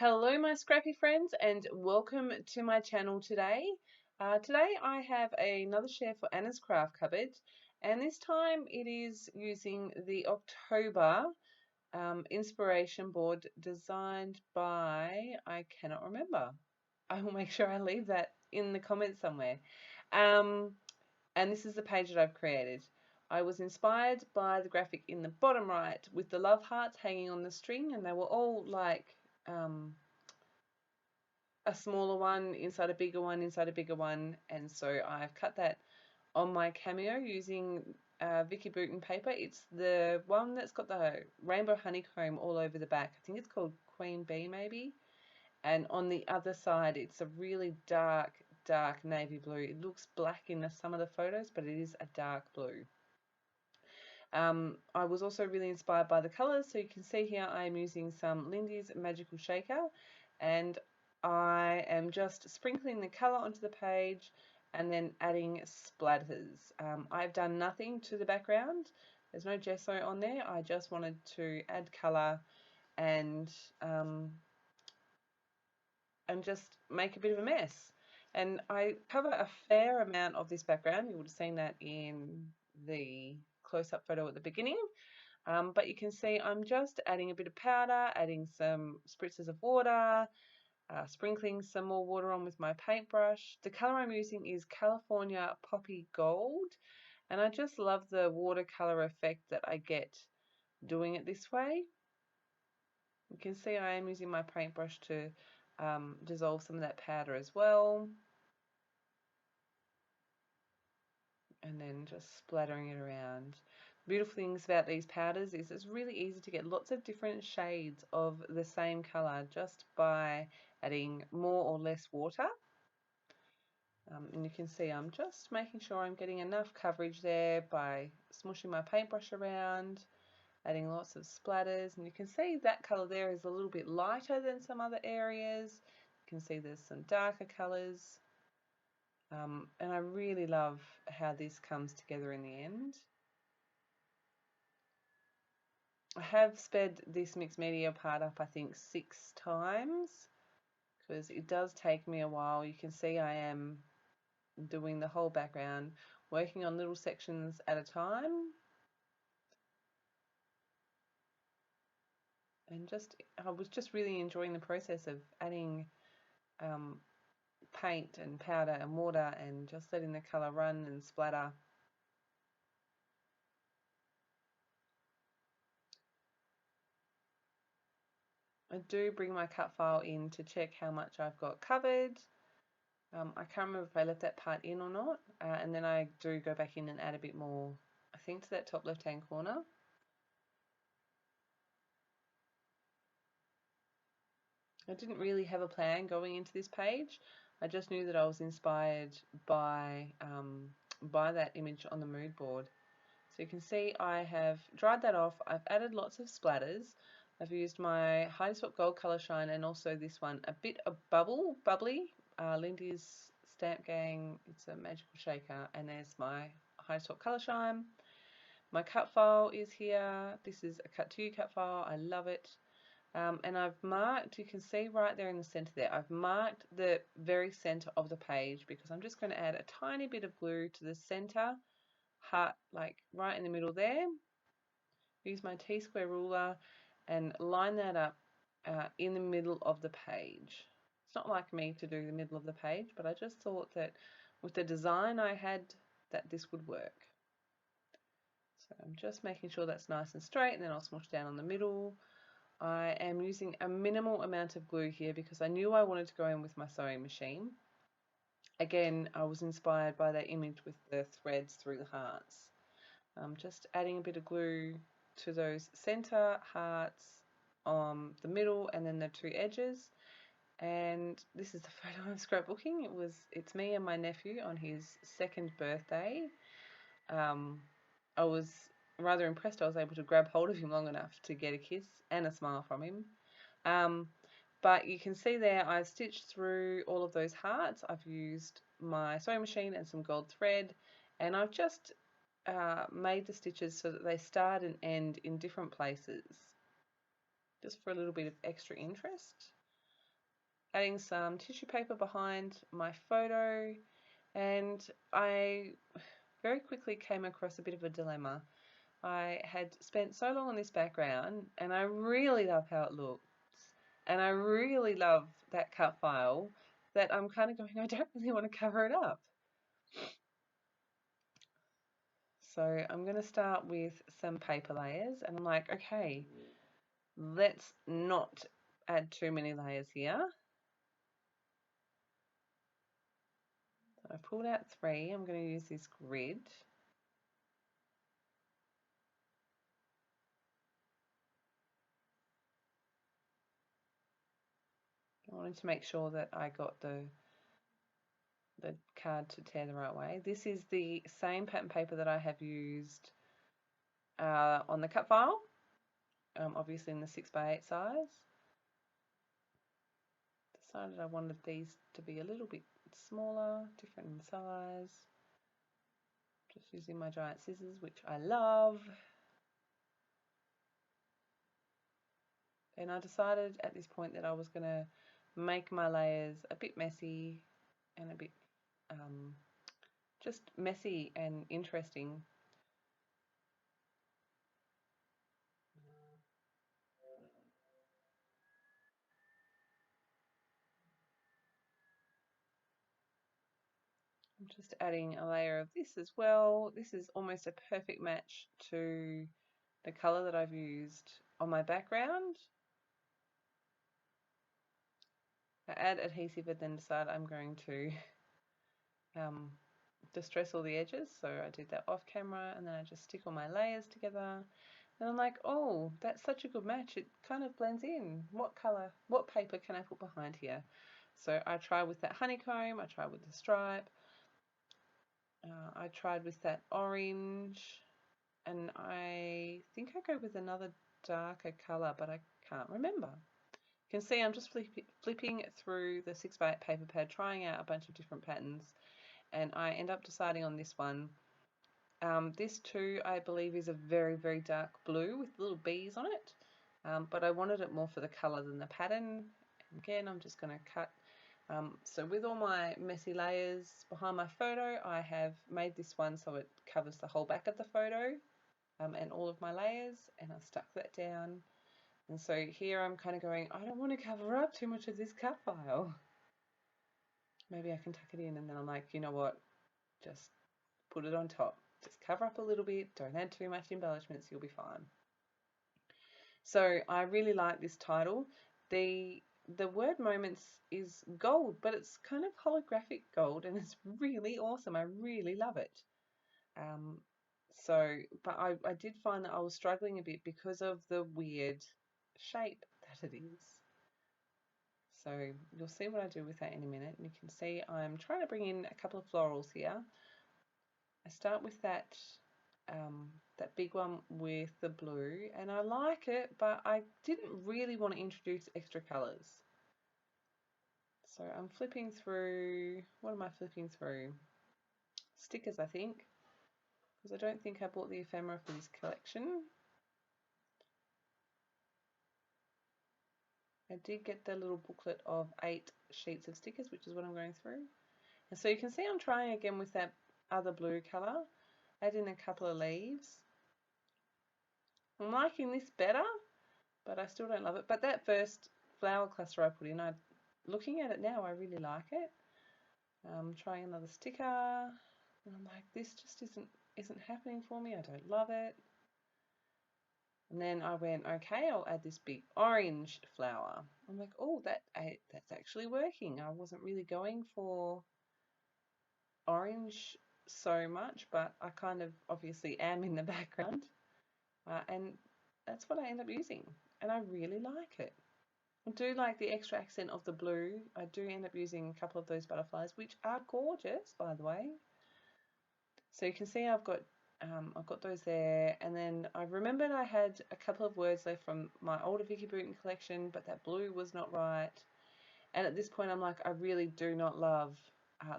Hello my scrappy friends and welcome to my channel today. Today I have another share for Anna's Craft Cupboard, and this time it is using the October inspiration board designed by, I cannot remember. I will make sure I leave that in the comments somewhere. And this is the page that I've created. I was inspired by the graphic in the bottom right with the love hearts hanging on the string, and they were all like a smaller one inside a bigger one inside a bigger one, and so I've cut that on my Cameo using Vicki Boutin paper. It's the one that's got the rainbow honeycomb all over the back. I think it's called Queen Bee maybe, and on the other side it's a really dark navy blue. It looks black in some of the photos, but it is a dark blue. I was also really inspired by the colours, so you can see here I am using some Lindy's Magical Shaker, and I am just sprinkling the colour onto the page and then adding splatters. I've done nothing to the background. There's no gesso on there. I just wanted to add colour and just make a bit of a mess. And I cover a fair amount of this background. You would have seen that in the close-up photo at the beginning. But you can see I'm just adding a bit of powder, adding some spritzes of water, sprinkling some more water on with my paintbrush. The colour I'm using is California Poppy Gold, and I just love the watercolour effect that I get doing it this way. You can see I am using my paintbrush to dissolve some of that powder as well, and then just splattering it around. Beautiful things about these powders is it's really easy to get lots of different shades of the same color just by adding more or less water. And you can see I'm just making sure I'm getting enough coverage there by smushing my paintbrush around, adding lots of splatters, and you can see that color there is a little bit lighter than some other areas. You can see there's some darker colors, and I really love how this comes together in the end. I have sped this mixed media part up I think 6 times because it does take me a while. You can see I am doing the whole background, working on little sections at a time, and I was just really enjoying the process of adding paint and powder and water and just letting the colour run and splatter. I do bring my cut file in to check how much I've got covered. I can't remember if I left that part in or not, and then I do go back in and add a bit more, I think, to that top left hand corner. I didn't really have a plan going into this page. I just knew that I was inspired by that image on the mood board. So you can see I have dried that off. I've added lots of splatters. I've used my Heidi Swapp Gold Colour Shine and also this one, a bit of bubbly, Lindy's Stamp Gang. It's a magical shaker, and there's my Heidi Swapp Colour Shine. My cut file is here. This is a cut to you cut file. I love it. And I've marked, you can see right there in the center there, I've marked the very center of the page because I'm just going to add a tiny bit of glue to the center heart, like right in the middle there. Use my T-square ruler and line that up in the middle of the page. It's not like me to do the middle of the page, but I just thought that with the design I had that this would work. So I'm just making sure that's nice and straight, and then I'll smush down on the middle. I am using a minimal amount of glue here because I knew I wanted to go in with my sewing machine. Again, I was inspired by that image with the threads through the hearts. I'm just adding a bit of glue to those center hearts, the middle, and then the 2 edges. And this is the photo I'm scrapbooking. It's me and my nephew on his 2nd birthday. I was rather impressed I was able to grab hold of him long enough to get a kiss and a smile from him. But you can see there I've stitched through all of those hearts. I've used my sewing machine and some gold thread, and I've just made the stitches so that they start and end in different places, just for a little bit of extra interest. adding some tissue paper behind my photo, and I very quickly came across a bit of a dilemma. I had spent so long on this background, and I really love how it looks, and I really love that cut file, that I'm kind of going, I don't really want to cover it up. So I'm going to start with some paper layers, and I'm like, okay, let's not add too many layers here. So I've pulled out 3. I'm going to use this grid. I wanted to make sure that I got the card to tear the right way. This is the same pattern paper that I have used on the cut file, obviously in the 6x8 size. Decided I wanted these to be a little bit smaller, different in size. Just using my giant scissors, which I love. And I decided at this point that I was going to make my layers a bit messy and a bit just messy and interesting. I'm just adding a layer of this as well. This is almost a perfect match to the colour that I've used on my background. I add adhesive and then decide I'm going to distress all the edges, so I did that off camera, and then I just stick all my layers together, and I'm like, oh, that's such a good match, it kind of blends in. What colour, what paper can I put behind here? So I tried with that honeycomb, I tried with the stripe, I tried with that orange, and I think I go with another darker colour, but I can't remember. You can see I'm just flipping through the 6x8 paper pad, trying out a bunch of different patterns, and I end up deciding on this one. This too, I believe, is a very, very dark blue with little bees on it, but I wanted it more for the colour than the pattern. Again, I'm just going to cut. So with all my messy layers behind my photo, I have made this one so it covers the whole back of the photo and all of my layers, and I stuck that down. And so here I'm kind of going, I don't want to cover up too much of this cut file. Maybe I can tuck it in, and then I'm like, you know what, just put it on top. Just cover up a little bit, don't add too much embellishments, you'll be fine. So I really like this title. The word moments is gold, but it's kind of holographic gold, and it's really awesome. I really love it. But I did find that I was struggling a bit because of the weird shape that it is. So you'll see what I do with that in a minute. And you can see I'm trying to bring in a couple of florals here. I start with that that big one with the blue, and I like it, but I didn't really want to introduce extra colours. So I'm flipping through, what am I flipping through? Stickers, I think, because I don't think I bought the ephemera for this collection. I did get the little booklet of 8 sheets of stickers, which is what I'm going through. And so you can see I'm trying again with that other blue colour, add in a couple of leaves. I'm liking this better, but I still don't love it. But that first flower cluster I put in, looking at it now, I really like it. I'm trying another sticker, and I'm like, this just isn't happening for me. I don't love it. And then I went, okay, I'll add this big orange flower. I'm like, oh, that's actually working. I wasn't really going for orange so much, but I kind of obviously am in the background, and that's what I end up using, and I really like it. I do like the extra accent of the blue. I do end up using a couple of those butterflies, which are gorgeous, by the way. So you can see I've got those there, and then I remembered I had a couple of words left from my older Vicki Boutin collection, but that blue was not right. And at this point, I'm like, I really do not love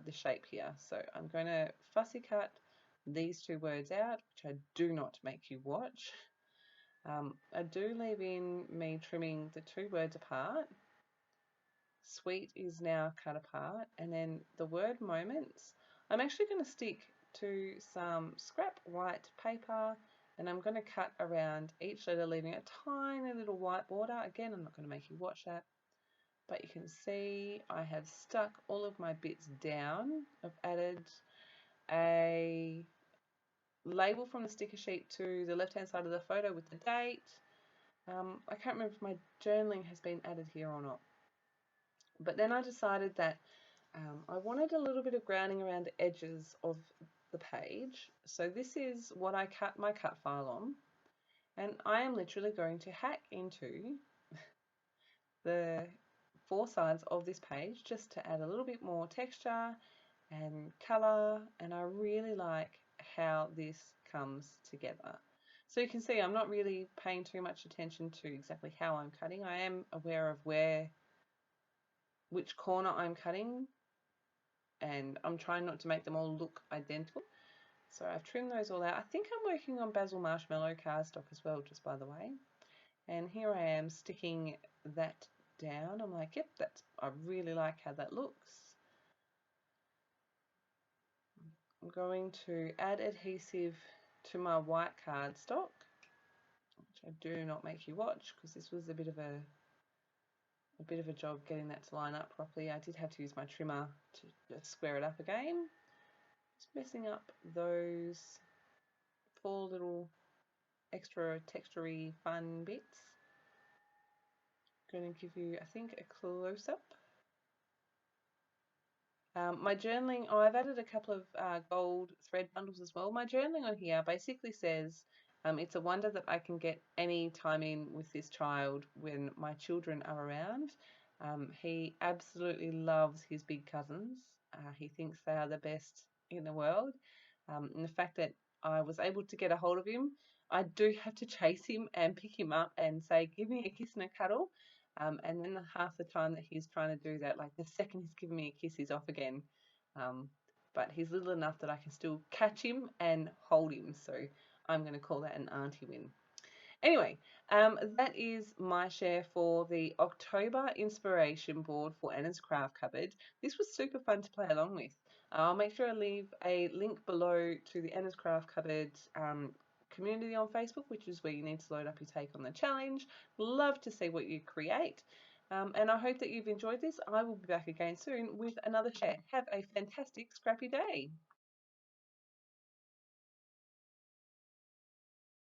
the shape here, so I'm going to fussy cut these 2 words out, which I do not make you watch. I do leave in me trimming the 2 words apart. Sweet is now cut apart, and then the word moments, I'm actually going to stick to some scrap white paper, and I'm going to cut around each letter, leaving a tiny little white border. Again, I'm not going to make you watch that, but you can see I have stuck all of my bits down. I've added a label from the sticker sheet to the left hand side of the photo with the date. I can't remember if my journaling has been added here or not. But then I decided that I wanted a little bit of grounding around the edges of the page. So this is what I cut my cut file on. And I am literally going to hack into the four sides of this page just to add a little bit more texture and colour. And I really like how this comes together. So you can see I'm not really paying too much attention to exactly how I'm cutting. I am aware of which corner I'm cutting, and I'm trying not to make them all look identical. So I've trimmed those all out. I think I'm working on Basil Marshmallow cardstock as well, just by the way. And here I am sticking that down. I'm like, yep, I really like how that looks. I'm going to add adhesive to my white cardstock, which I do not make you watch because this was a bit of a job getting that to line up properly. I did have to use my trimmer to just square it up again. Just messing up those 4 little extra textury fun bits. Going to give you, I think, a close-up. My journaling, I've added a couple of gold thread bundles as well. My journaling on here basically says it's a wonder that I can get any time in with this child when my children are around. He absolutely loves his big cousins. He thinks they are the best in the world. And the fact that I was able to get a hold of him, I do have to chase him and pick him up and say, give me a kiss and a cuddle. And then half the time that he's trying to do that, like the second he's giving me a kiss, he's off again. But he's little enough that I can still catch him and hold him. So I'm going to call that an auntie win. Anyway, that is my share for the October inspiration board for Anna's Craft Cupboard. This was super fun to play along with. I'll make sure I leave a link below to the Anna's Craft Cupboard community on Facebook, which is where you need to load up your take on the challenge. Love to see what you create. And I hope that you've enjoyed this. I will be back again soon with another share. Have a fantastic scrappy day.